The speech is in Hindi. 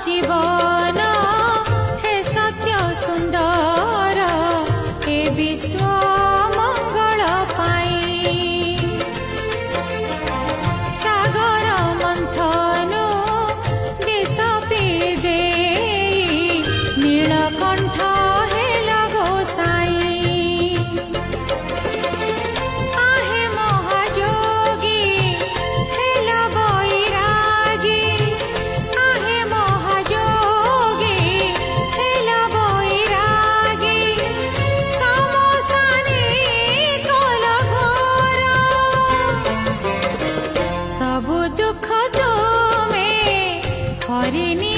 जीवन हे सत्य सुंदर हे विश्व मंगल पाई सागर मंथनु विष पी दे नीलकंठ हेल गोसाई आहे महाजोगी हेल बैरागी आहे महाजोगी हेल बैरागी समसानी कल घोर सब दुख तुमे हरिनी